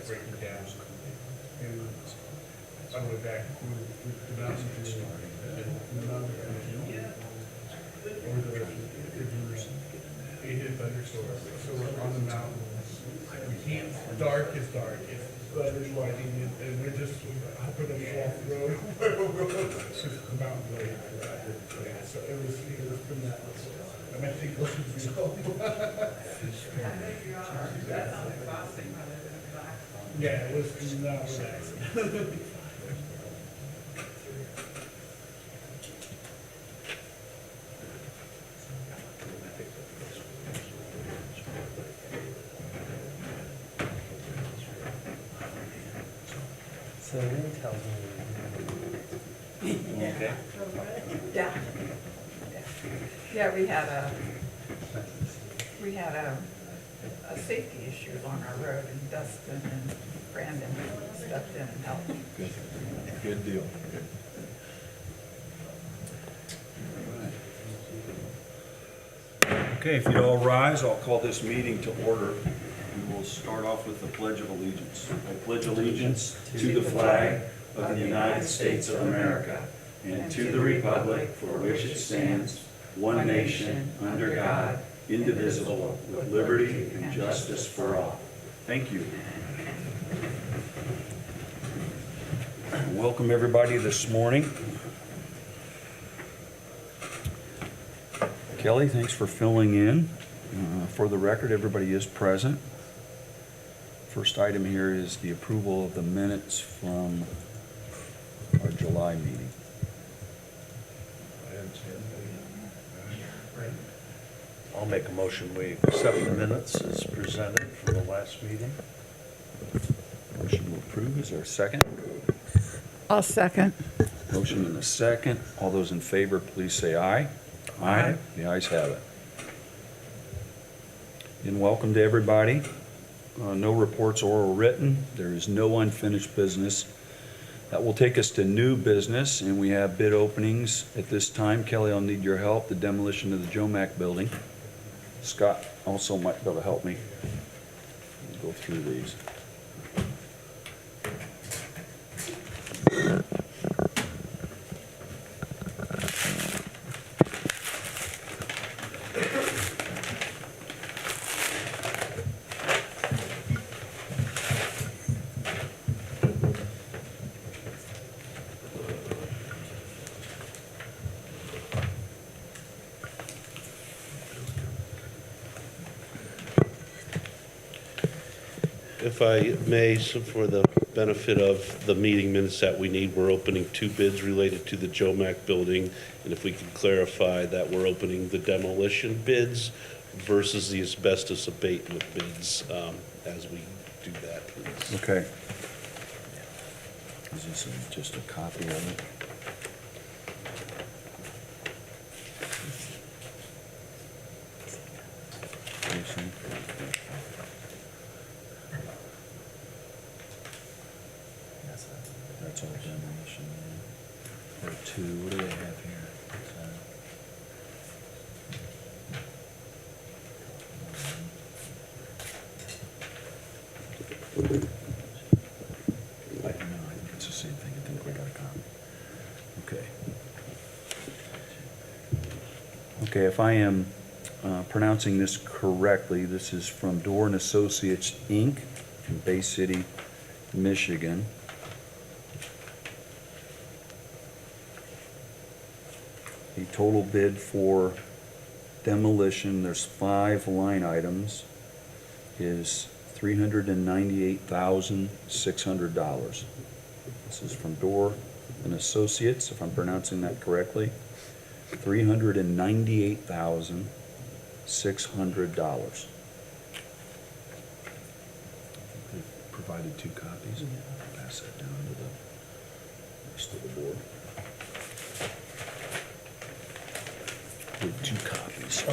breaking down. And on the way back, the mountain view, and the mountain view, over the rivers, it hit thunderstorm, so we're on the mountain. We can't, dark is dark, it's thunder lightning, and we're just up on the off road, it's just the mountain blade. So it was from that, I mean, I think it yeah, it was not relaxing. So Lynn tells me. Okay. Yeah. Yeah, we had a safety issue along our road, and Dustin and Brandon stepped in and helped. Good deal. Okay, if you'd all rise, I'll call this meeting to order. We will start off with the Pledge of Allegiance. I pledge allegiance to the flag of the United States of America and to the republic for which it stands, one nation, under God, indivisible, with liberty and justice for all. Thank you. Welcome everybody this morning. Kelly, thanks for filling in. For the record, everybody is present. First item here is the approval of the minutes from our July meeting. I'll make a motion, we accept the minutes as presented from the last meeting. Motion to approve, is there a second? I'll second. Motion and a second. All those in favor, please say aye. Aye. The ayes have it. And welcome to everybody. No reports oral written. There is no unfinished business. That will take us to new business, and we have bid openings at this time. Kelly, I'll need your help. The demolition of the Jomac building. Scott also might be able to help me go through these. If I may, so for the benefit of the meeting minutes that we need, we're opening two bids related to the Jomac building. And if we could clarify that we're opening the demolition bids versus the asbestos abatement bids as we do that, please. Okay. Is this just a copy of it? Jason? That's all demolition, yeah. Or two, what do they have here? I don't know, I think it's the same thing, I think we got a copy. Okay. Okay, if I am pronouncing this correctly, this is from Door and Associates, Inc., in Bay City, Michigan. The total bid for demolition, there's 5 line items, is $398,600. This is from Door and Associates, if I'm pronouncing that correctly. $398,600. They've provided 2 copies. I'll pass that down to the rest of the board. With 2 copies.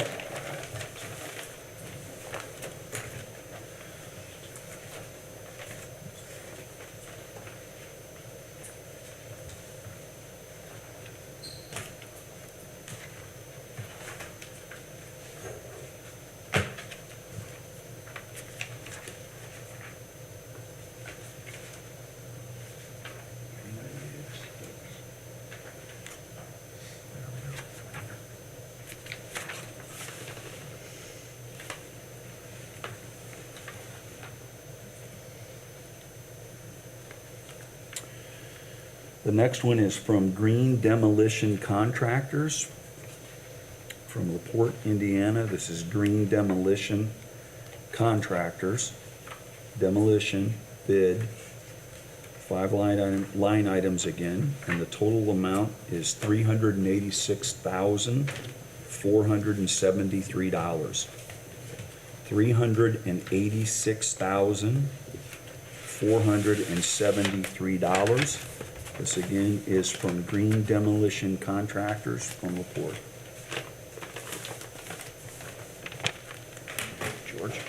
The next one is from Green Demolition Contractors from LaPorte, Indiana. This is Green Demolition Contractors. Demolition bid, 5 line items again, and the total amount is $386,473. $386,473. This again is from Green Demolition Contractors from LaPorte. George?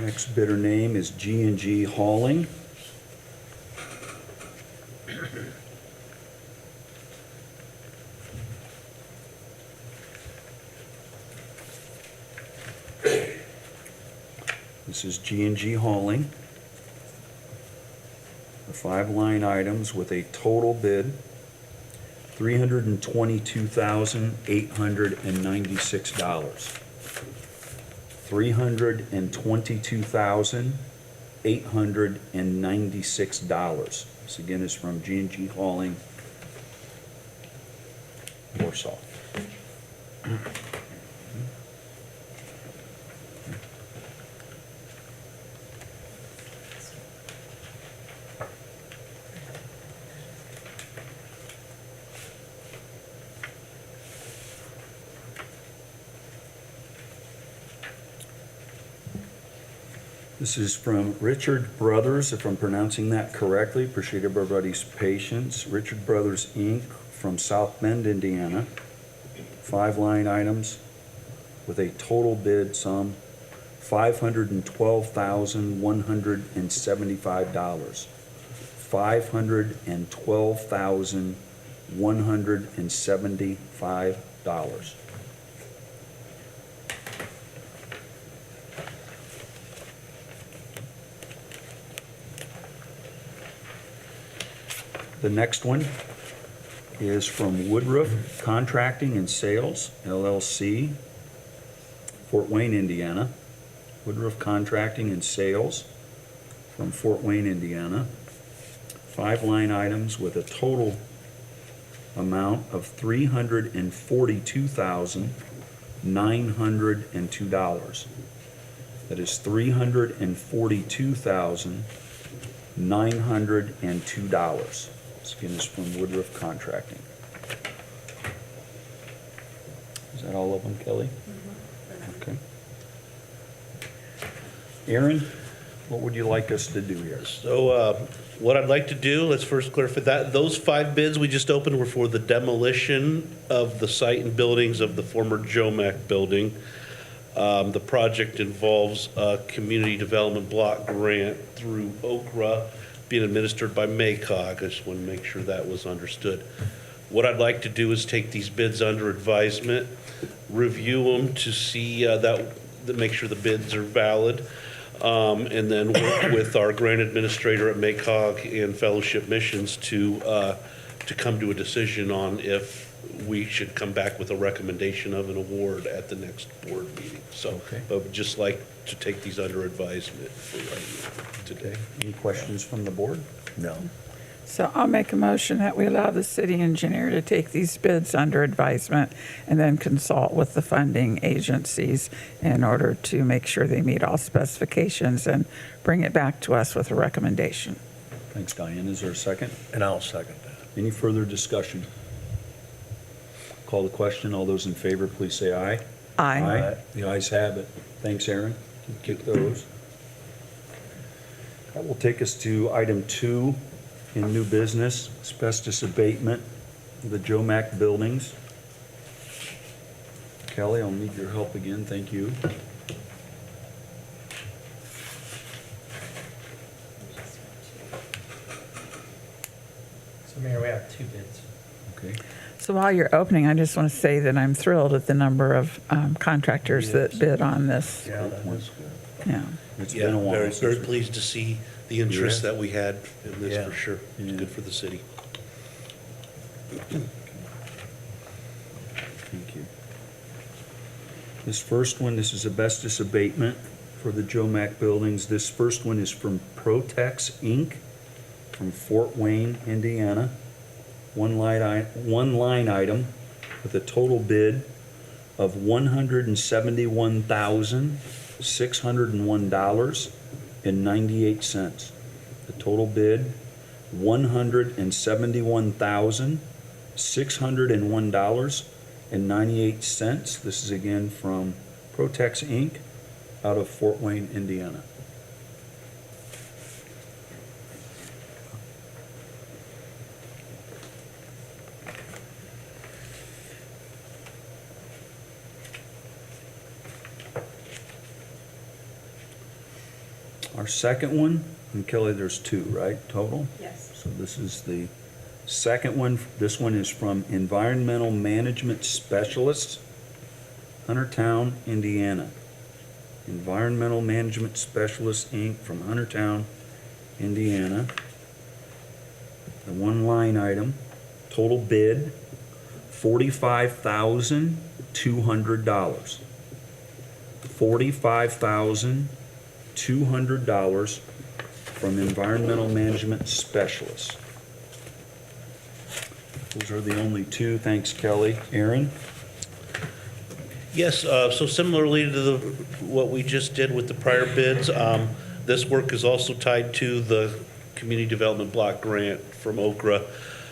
Next bidder name is G&G Hauling. This is G&G Hauling. The 5 line items with a total bid, $322,896. $322,896. This again is from G&G Hauling, Warsaw. This is from Richard Brothers, if I'm pronouncing that correctly. Appreciate everybody's patience. Richard Brothers, Inc. from South Bend, Indiana. 5 line items with a total bid sum $512,175. $512,175. The next one is from Woodruff Contracting and Sales, LLC, Fort Wayne, Indiana. Woodruff Contracting and Sales from Fort Wayne, Indiana. 5 line items with a total amount of $342,902. That is $342,902. This again is from Woodruff Contracting. Is that all of them, Kelly? Okay. Aaron, what would you like us to do here? So what I'd like to do, let's first clarify that those 5 bids we just opened were for the demolition of the site and buildings of the former Jomac building. The project involves a community development block grant through Okra being administered by MACOG. I just want to make sure that was understood. What I'd like to do is take these bids under advisement, review them to see that make sure the bids are valid, and then work with our grant administrator at MACOG and Fellowship Missions to come to a decision on if we should come back with a recommendation of an award at the next board meeting. So, Okay. but would just like to take these under advisement for right now, today. Any questions from the board? No. So I'll make a motion that we allow the city engineer to take these bids under advisement and then consult with the funding agencies in order to make sure they meet all specifications and bring it back to us with a recommendation. Thanks, Diane. Is there a second? And I'll second that. Any further discussion? Call the question. All those in favor, please say aye. Aye. The ayes have it. Thanks, Aaron. Get those. That will take us to item 2 in new business, asbestos abatement of the Jomac buildings. Kelly, I'll need your help again. Thank you. So Mayor, we have 2 bids. Okay. So while you're opening, I just want to say that I'm thrilled at the number of contractors that bid on this. Yeah, that was good. Yeah. It's Yeah, been a while. very, since very we- pleased to see the interest Yeah. that we had in this, Yeah. for sure. It's Yeah. good for the city. Thank you. This first one, this is asbestos abatement for the Joe Mack buildings. This first one is from Protex Inc. from Fort Wayne, Indiana. One line item with a total bid of $171,601.98. The total bid, $171,601.98. This is again from Protex Inc. out of Fort Wayne, Indiana. Our second one, and Kelly, there's two, right, total? Yes. So this is the second one. This one is from Environmental Management Specialists, Huntertown, Indiana. Environmental Management Specialists, Inc. from Huntertown, Indiana. The one line item, total bid, $45,200. $45,200 from Environmental Management Specialists. Those are the only two. Thanks, Kelly. Aaron? Yes, so similarly to what we just did with the prior bids, this work is also tied to the Community Development Block Grant from Okra.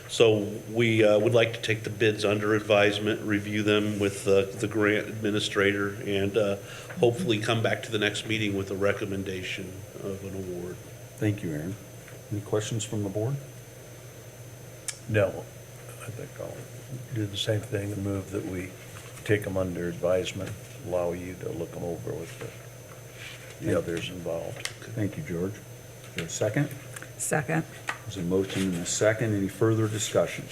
So we would like to take the bids under advisement, review them with the grant administrator, and hopefully come back to the next meeting with a recommendation of an award. Thank you, Aaron. Any questions from the board? No, I think I'll do the same thing and move that we take them under advisement, allow you to look them over with the others involved. Thank you, George. Is there a second? Second. There's a motion and a second. Any further discussion?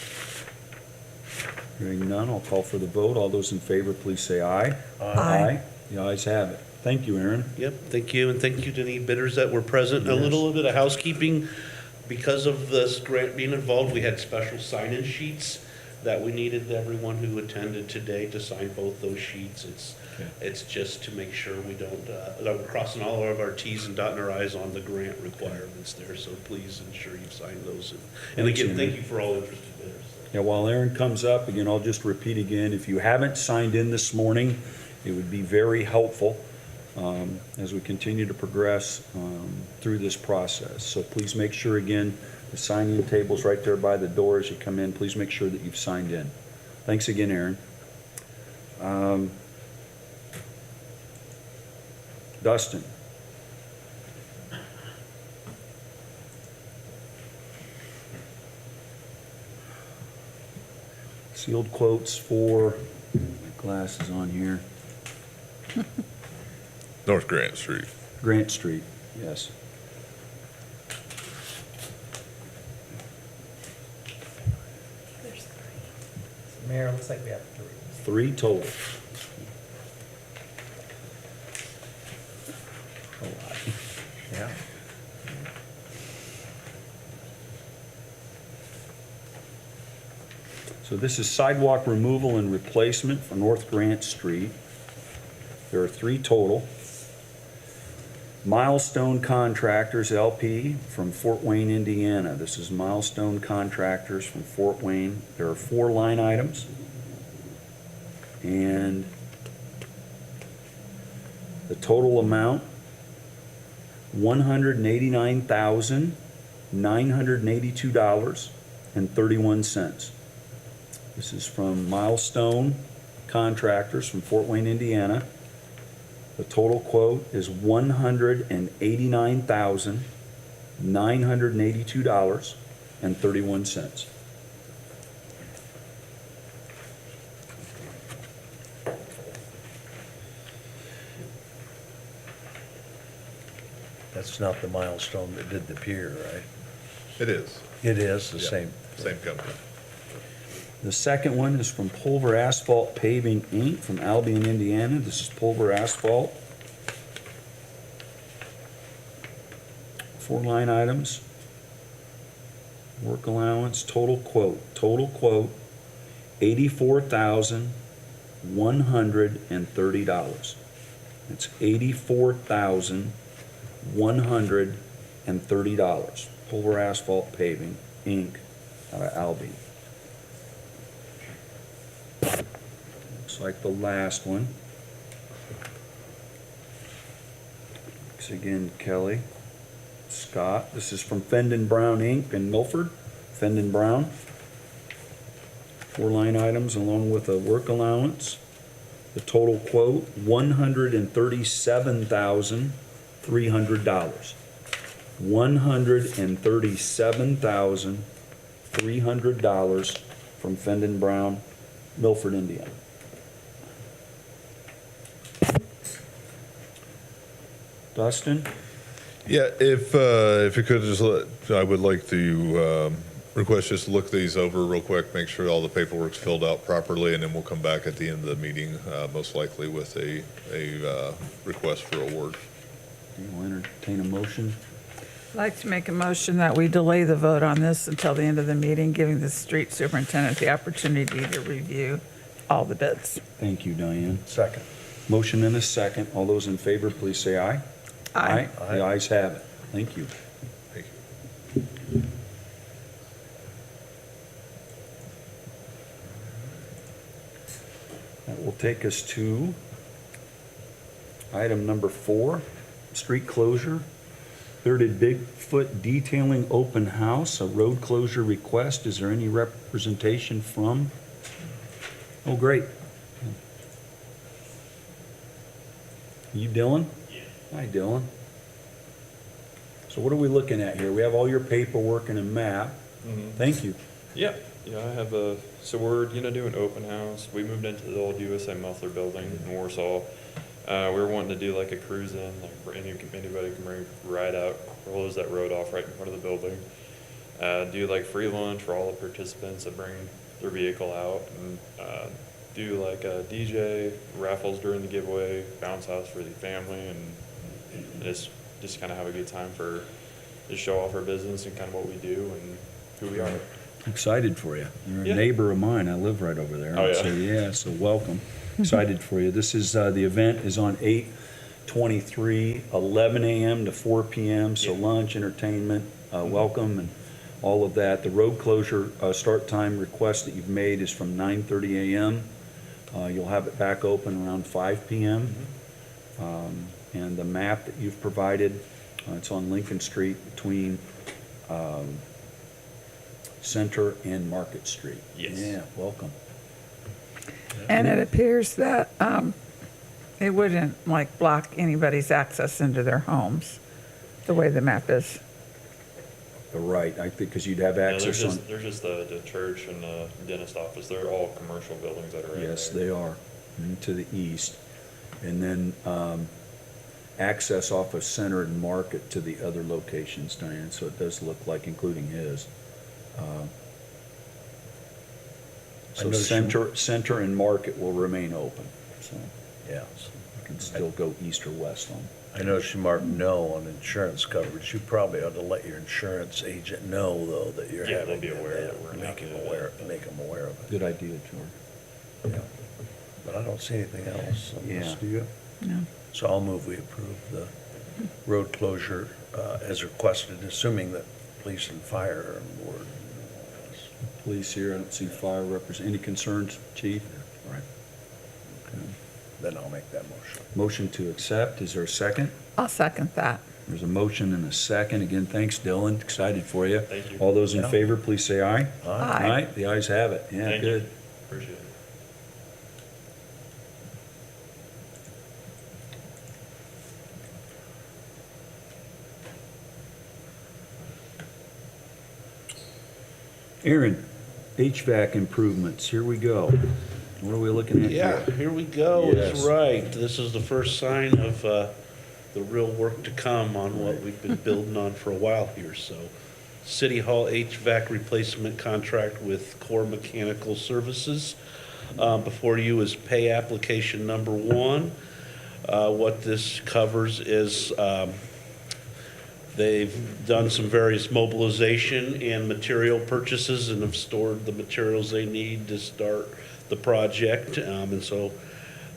Hearing none, I'll call for the vote. All those in favor, please say aye. Aye. The ayes have it. Thank you, Aaron. Yep, thank you, and thank you to any bidders that were present. A little bit of housekeeping, because of this grant being involved, we had special sign-in sheets that we needed everyone who attended today to sign both those sheets. It's just to make sure we don't, that we're crossing all of our Ts and dotting our Is on the grant requirements there, so please ensure you've signed those. And Thanks, again, thank Aaron. you for all interested bidders. Yeah, while Aaron comes up, again, I'll just repeat again, if you haven't signed in this morning, it would be very helpful as we continue to progress through this process. So please make sure, again, the sign-in table's right there by the door as you come in. Please make sure that you've signed in. Thanks again, Aaron. Dustin. Sealed quotes for, my glasses on here, North Grant Street. Grant Street, yes. There's three. Mayor, looks like we have three. 3 total. Yeah. So this is sidewalk removal and replacement for North Grant Street. There are 3 total. Milestone Contractors LP from Fort Wayne, Indiana. This is Milestone Contractors from Fort Wayne. There are 4 line items. And the total amount, $189,982.31. This is from Milestone Contractors from Fort Wayne, Indiana. The total quote is $189,982.31. That's not the Milestone that did the pier, right? It is. It is the Yeah. same. Same company. The second one is from Pulver Asphalt Paving, Inc., from Albion, Indiana. This is Pulver Asphalt. 4 line items. Work allowance, total quote, $84,130. It's $84,130. Polar Asphalt Paving, Inc., out of Albany. Looks like the last one. Thanks again, Kelly. Scott, this is from Fendon Brown, Inc. in Milford. Fendon Brown. 4 line items along with a work allowance. The total quote, $137,300. $137,300 from Fendon Brown, Milford, Indiana. Dustin? Yeah, if you could just I would like to request just to look these over real quick, make sure all the paperwork's filled out properly, and then we'll come back at the end of the meeting, most likely with a request for award. You will entertain a motion? I'd like to make a motion that we delay the vote on this until the end of the meeting, giving the street superintendent the opportunity to review all the bids. Thank you, Diane. Second. Motion and a second. All those in favor, please say aye. Aye. The ayes have it. Thank you. Thank you. That will take us to item number 4, street closure. Bearded Bigfoot Detailing Open House, a road closure request. Is there any representation from? Oh, great. You Dylan? Yeah. Hi, Dylan. So what are we looking at here? We have all your paperwork and a map. Thank you. Yeah, I have so we're doing open house. We moved into the old USA Muffler building in Warsaw. We were wanting to do like a cruise in, like anybody can ride out, close that road off right in front of the building. Do like free lunch for all the participants that bring their vehicle out, and do like a DJ, raffles during the giveaway, bounce house for the family, and just kind of have a good time for just show off our business and kind of what we do and who we are. Excited for you. You're a Yeah. neighbor of mine. I live right over there. Oh, yeah. So, yeah, so welcome. Excited for you. This is, the event is on 8/23, 11 a.m. to 4 p.m. So Yeah. lunch, entertainment, welcome and all of that. The road closure start time request that you've made is from 9:30 a.m. You'll have it back open around 5 p.m. And the map that you've provided, it's on Lincoln Street between Center and Market Street. Yes. Yeah, welcome. And it appears that it wouldn't like block anybody's access into their homes, the way the map is. Right, I think, because you'd have Yeah, access on, there's just the church and the dentist office. They're all commercial buildings that are right yes, there. they are, to the east. And then access off of Center and Market to the other locations, Diane, so it does look like, including his. So noticed you- Center and Market will remain open, so Yes. you can still go east or west on. I noticed you marked no on insurance coverage. You probably ought to let your insurance agent know, though, that you're Yeah, having. they'll be aware that we're Make not him gonna do aware, that. make him aware of it. Good idea, George. Yeah. But I don't see anything else on this, Yeah. do you? No. So I'll move we approve the road closure as requested, assuming that police and fire are on board. Police here, I don't see fire represent, any concerns, chief? All right. Then I'll make that motion. Motion to accept, is there a second? I'll second that. There's a motion and a second. Again, thanks, Dylan, excited for you. Thank you. All those in Yeah. favor, please say aye. Aye. The ayes have it, yeah, Thank you. good. Appreciate it. Aaron, HVAC improvements, here we go. What are we looking at Yeah, here? here we go, Yes. is right. This is the first sign of the real work to come on what we've been building on for a while here, so. City Hall HVAC replacement contract with Core Mechanical Services. Before you is pay application number 1. What this covers is They've done some various mobilization and material purchases and have stored the materials they need to start the project. And so,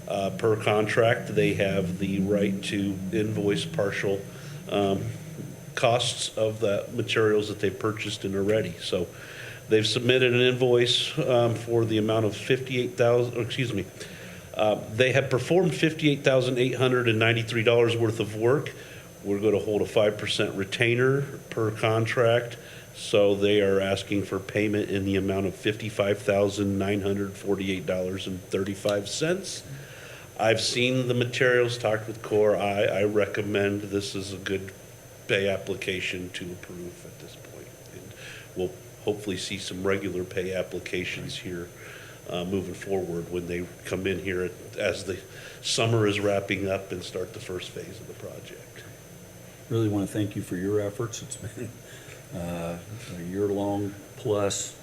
per contract, they have the right to invoice partial costs of the materials that they purchased and are ready. So they've submitted an invoice for the amount of they have performed $58,893 worth of work. We're going to hold a 5% retainer per contract, so they are asking for payment in the amount of $55,948.35. I've seen the materials, talked with Core. I recommend this is a good pay application to approve at this point. And we'll hopefully see some regular pay applications here moving forward when they come in here as the summer is wrapping up and start the first phase of the project. Really want to thank you for your efforts. It's been a year-long plus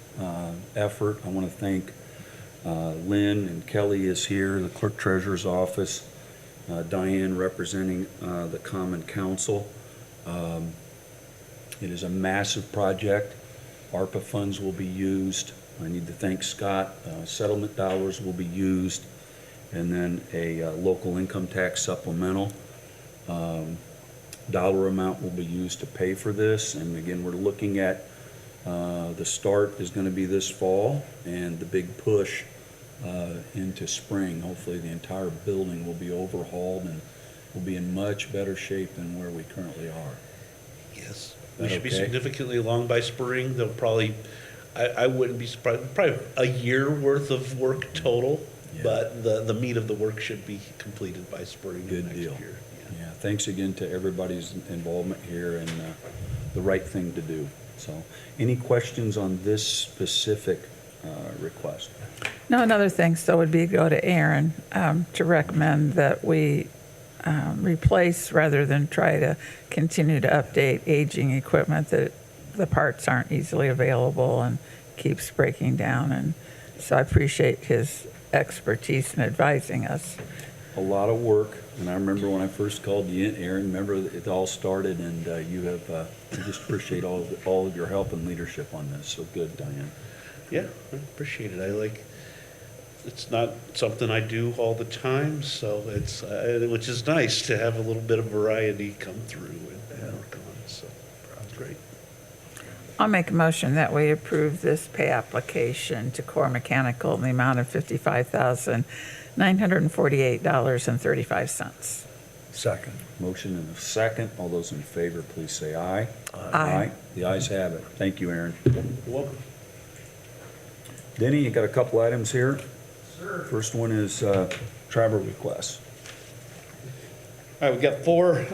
effort. I want to thank Lynn, and Kelly is here, the clerk treasurer's office, Diane representing the Common Council. It is a massive project. ARPA funds will be used. I need to thank Scott. Settlement dollars will be used, and then a local income tax supplemental. Dollar amount will be used to pay for this, and again, we're looking at the start is going to be this fall, and the big push into spring. Hopefully the entire building will be overhauled and will be in much better shape than where we currently are. Yes. That We should be okay? significantly along by spring. They'll probably, I wouldn't be surprised, probably a year worth of work total, Yeah. but the meat of the work should be completed by spring of Good next deal. year. Yeah, thanks again to everybody's involvement here, and the right thing to do. So, any questions on this specific request? No, another thing, so would be go to Aaron to recommend that we replace rather than try to continue to update aging equipment, that the parts aren't easily available and keeps breaking down. And so I appreciate his expertise in advising us. A lot of work, and I remember when I first called you in, Aaron, remember it all started, and you have, I just appreciate all of your help and leadership on this. So good, Diane. Yeah, I appreciate it. It's not something I do all the time, so it's, which is nice to have a little bit of variety come through and work on, so it's great. I'll make a motion that we approve this pay application to Core Mechanical in the amount of $55,948.35. Second. Motion and a second. All those in favor, please say aye. Aye. The ayes have it. Thank you, Aaron. You're welcome. Denny, you got a couple items here? Sure. First one is travel requests. All right, we've got four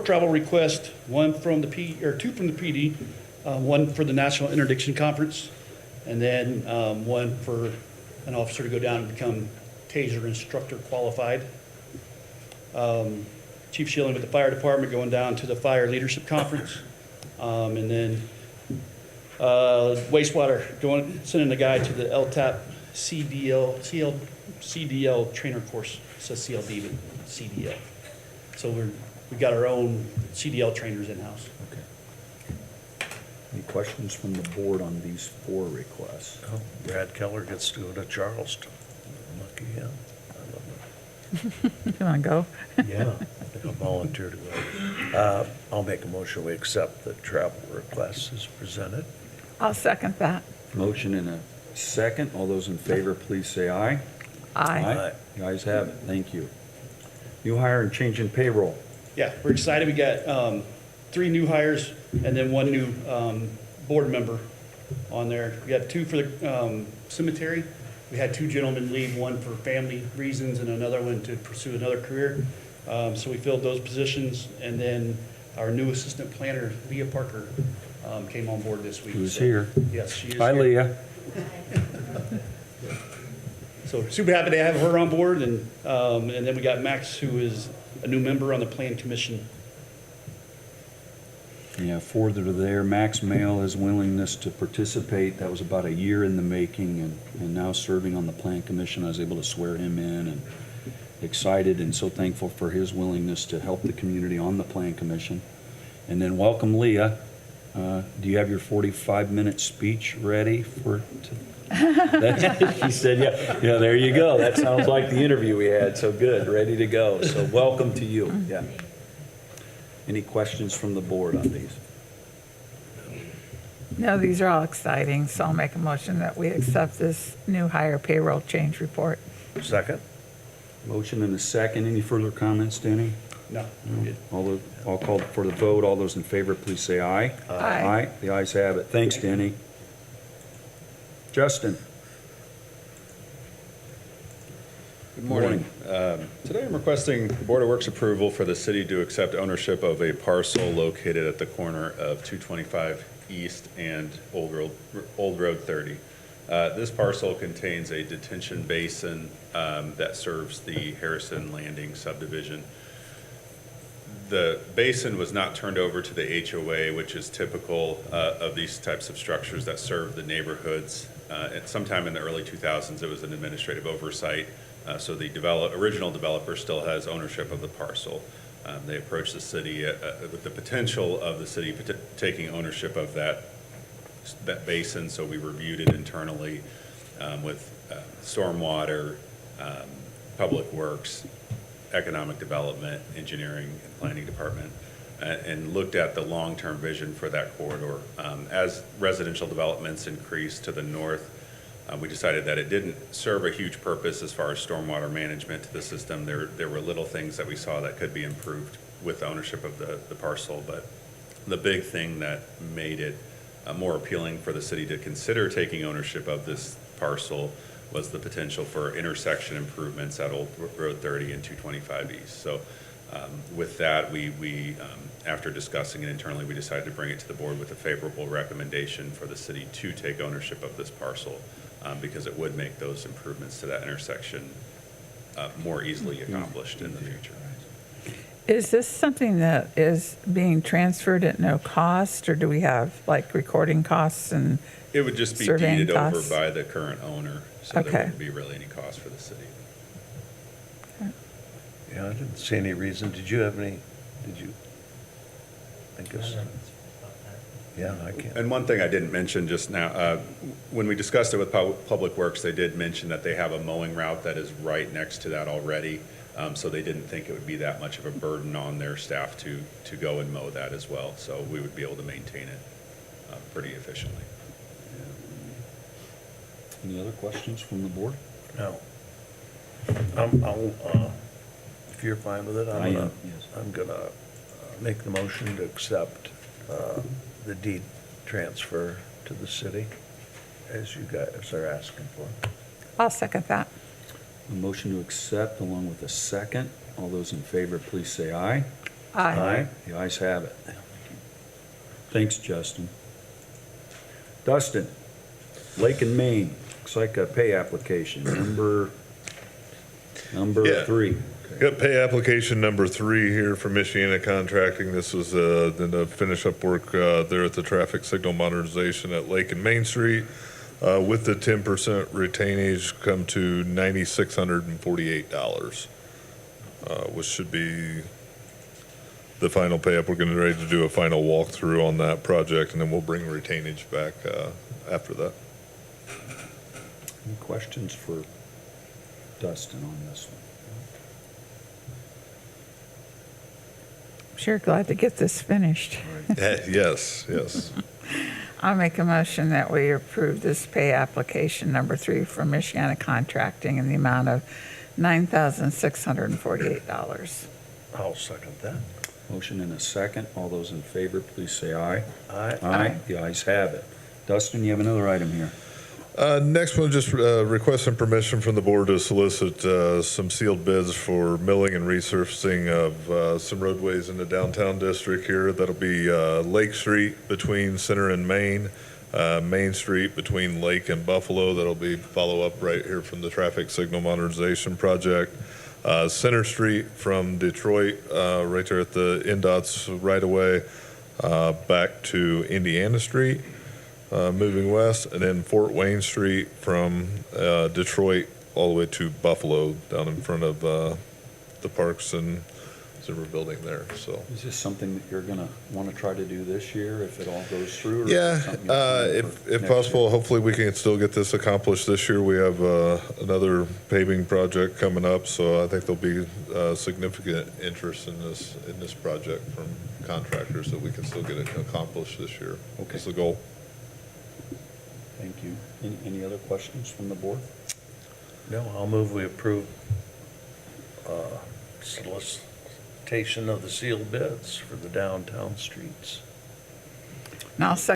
travel requests, two from the PD, one for the National Interdiction Conference, and then one for an officer to go down and become TASER instructor qualified. Chief Schilling with the fire department going down to the fire leadership conference, and then wastewater sending the guy to the LTAP CDL trainer course. It says CLD, but CDL. So we got our own CDL trainers in-house. Okay. Any questions from the board on these four requests? Oh, Brad Keller gets to go to Charleston. Lucky him. I love You want to go? it. Yeah, I'll volunteer to go. I'll make a motion, we accept the travel request as presented. I'll second that. Motion and a second. All those in favor, please say aye. Aye. The ayes have it. Thank you. New hire and change in payroll. Yeah, we're excited. We got 3 new hires and then 1 new board member on there. We got 2 for the cemetery. We had 2 gentlemen leave, one for family reasons and another one to pursue another career. So we filled those positions. And then our new assistant planner, Leah Parker, came on board this week. Who's So, here? Yes, she is Hi, here. Leah. So super happy to have her on board. And then we got Max, who is a new member on the Plan Commission. Yeah, 4 that are there. Max Mail, his willingness to participate, that was about a year in the making, and now serving on the Plan Commission, I was able to swear him in, and excited and so thankful for his willingness to help the community on the Plan Commission. And then welcome Leah. Do you have your 45-minute speech ready for? She said, yeah, there you go. That sounds like the interview we had, so good, ready to go. So welcome to you, yeah. Any questions from the board on these? No, these are all exciting, so I'll make a motion that we accept this new hire payroll change report. Second? Motion and a second. Any further comments, Denny? No. I'll call for the vote. All those in favor, please say aye. Aye. The ayes have it. Thanks, Denny. Justin? Good morning. Today I'm requesting the Board of Works approval for the city to accept ownership of a parcel located at the corner of 225 East and Old Road 30. This parcel contains a detention basin that serves the Harrison Landing subdivision. The basin was not turned over to the HOA, which is typical of these types of structures that serve the neighborhoods. At sometime in the early 2000s, it was an administrative oversight. So the original developer still has ownership of the parcel. They approached the city with the potential of the city taking ownership of that basin. So we reviewed it internally with stormwater, public works, economic development, engineering, and planning department, and looked at the long-term vision for that corridor. As residential developments increased to the north, we decided that it didn't serve a huge purpose as far as stormwater management to the system. There were little things that we saw that could be improved with ownership of the parcel, but the big thing that made it more appealing for the city to consider taking ownership of this parcel was the potential for intersection improvements at Old Road 30 and 225 East. So with that, we after discussing it internally, we decided to bring it to the board with a favorable recommendation for the city to take ownership of this parcel because it would make those improvements to that intersection more easily accomplished in the future. Is this something that is being transferred at no cost, or do we have like recording costs and It would just be surveying deeded over costs? by the current owner, so there Okay. wouldn't be really any cost for the city. Yeah, I didn't see any reason. Did you have any, did you think of some? Yeah, I can't. And one thing I didn't mention just now, when we discussed it with Public Works, they did mention that they have a mowing route that is right next to that already. So they didn't think it would be that much of a burden on their staff to go and mow that as well. So we would be able to maintain it pretty efficiently. Any other questions from the board? No. If you're fine with it, I I'm am, yes. gonna make the motion to accept the deed transfer to the city as you guys are asking for. I'll second that. A motion to accept along with a second. All those in favor, please say aye. Aye. The ayes have it. Thanks, Justin. Dustin, Lake and Main, looks like a pay application, number Yeah. 3. Got pay application number 3 here for Michiana Contracting. This was then to finish up work there at the traffic signal modernization at Lake and Main Street. With the 10% retainage, come to $9,648, which should be the final pay up. We're getting ready to do a final walkthrough on that project, and then we'll bring retainage back after that. Any questions for Dustin on this one? Sure glad to get this finished. Yes, yes. I'll make a motion that we approve this pay application number 3 from Michiana Contracting in the amount of $9,648. I'll second that. Motion and a second. All those in favor, please say aye. Aye. Aye. The ayes have it. Dustin, you have another item here. Next one, just requesting permission from the board to solicit some sealed bids for milling and resurfacing of some roadways in the downtown district here. That'll be Lake Street between Center and Main, Main Street between Lake and Buffalo. That'll be follow-up right here from the traffic signal modernization project. Center Street from Detroit, right there at the NDOT's right-of-way, back to Indiana Street. Moving west, and then Fort Wayne Street from Detroit all the way to Buffalo, down in front of the Parks and Zimmer Building there, so. Is this something that you're gonna wanna try to do this year if it all goes through? or is it Yeah, something you're planning if for next possible, year? hopefully we can still get this accomplished this year. We have another paving project coming up, so I think there'll be significant interest in this project from contractors, that we can still get it accomplished this year. Okay. That's the goal. Thank you. Any other questions from the board? No, I'll move we approve solicitation of the sealed bids for the downtown streets. And I'll second